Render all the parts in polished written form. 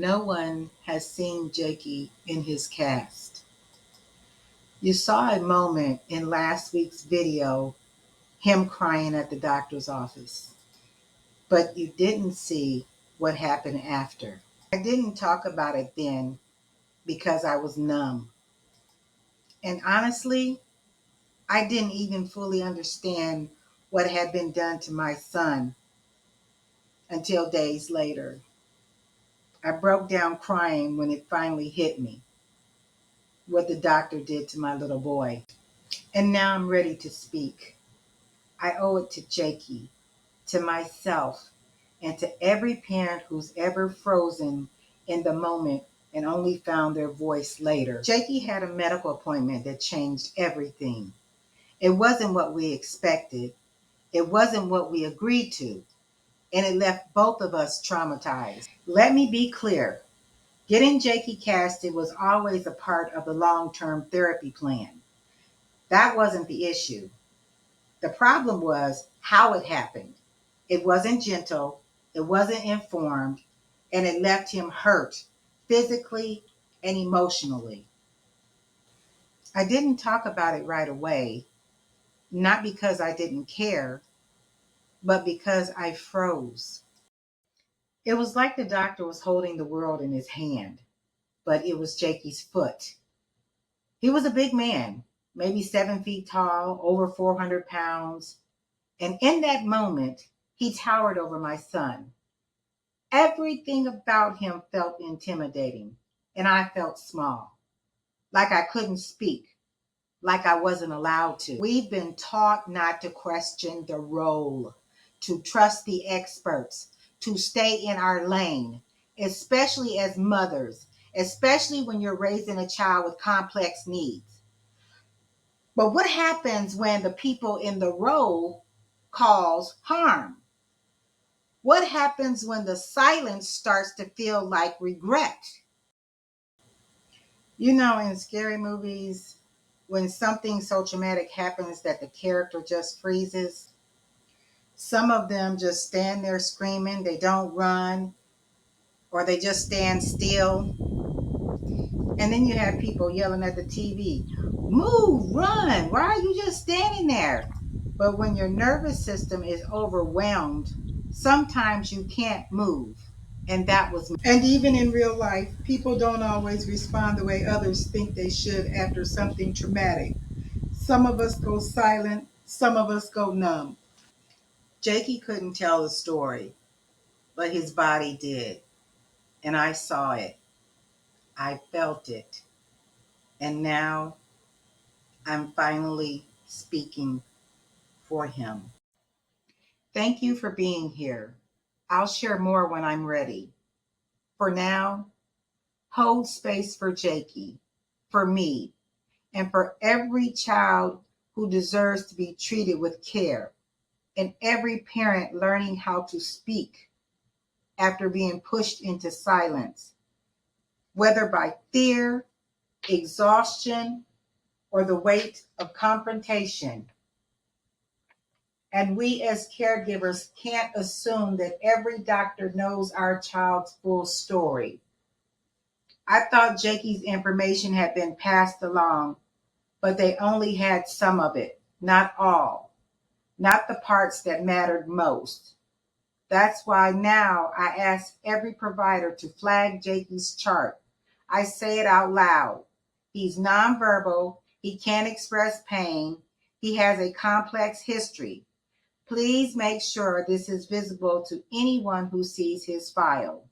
No one has seen Jakey in his cast. You saw a moment in last week's video, him crying at the doctor's office, but you didn't see what happened after. I didn't talk about it then because I was numb. And honestly, I didn't even fully understand what had been done to my son until days later. I broke down crying when it finally hit me what the doctor did to my little boy. And now I'm ready to speak. I owe it to Jakey, to myself, and to every parent who's ever frozen in the moment and only found their voice later. Jakey had a medical appointment that changed everything. It wasn't what we expected. It wasn't what we agreed to. And it left both of us traumatized. Let me be clear. Getting Jakey casted was always a part of the long-term therapy plan. That wasn't the issue. The problem was how it happened. It wasn't gentle, it wasn't informed, and it left him hurt physically and emotionally. I didn't talk about it right away, not because I didn't care, but because I froze. It was like the doctor was holding the world in his hand, but it was Jakey's foot. He was a big man, maybe 7 feet tall, over 400 pounds. And in that moment, he towered over my son. Everything about him felt intimidating, and I felt small, like I couldn't speak, like I wasn't allowed to. We've been taught not to question the role, to trust the experts, to stay in our lane, especially as mothers, especially when you're raising a child with complex needs. But what happens when the people in the role cause harm? What happens when the silence starts to feel like regret? You know, in scary movies, when something so traumatic happens that the character just freezes, some of them just stand there screaming, they don't run, or they just stand still. And then you have people yelling at the TV, move, run, why are you just standing there? But when your nervous system is overwhelmed, sometimes you can't move. And that was me. And even in real life, people don't always respond the way others think they should after something traumatic. Some of us go silent, some of us go numb. Jakey couldn't tell the story, but his body did. And I saw it. I felt it. And now I'm finally speaking for him. Thank you for being here. I'll share more when I'm ready. For now, hold space for Jakey, for me, and for every child who deserves to be treated with care, and every parent learning how to speak after being pushed into silence, whether by fear, exhaustion, or the weight of confrontation. And we as caregivers can't assume that every doctor knows our child's full story. I thought Jakey's information had been passed along, but they only had some of it, not all, not the parts that mattered most. That's why now I ask every provider to flag Jakey's chart. I say it out loud. He's nonverbal. He can't express pain. He has a complex history. Please make sure this is visible to anyone who sees his file.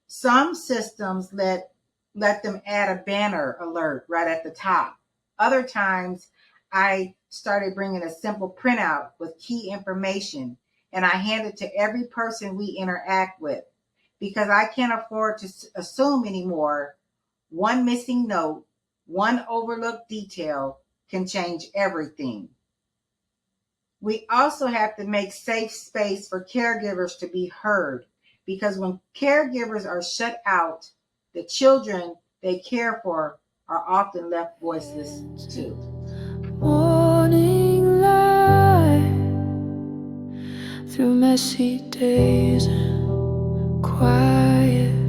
Some systems let them add a banner alert right at the top. Other times, I started bringing a simple printout with key information, and I hand it to every person we interact with because I can't afford to assume anymore. One missing note, one overlooked detail can change everything. We also have to make safe space for caregivers to be heard because when caregivers are shut out, the children they care for are often left voiceless too. Morning light through messy days and quiet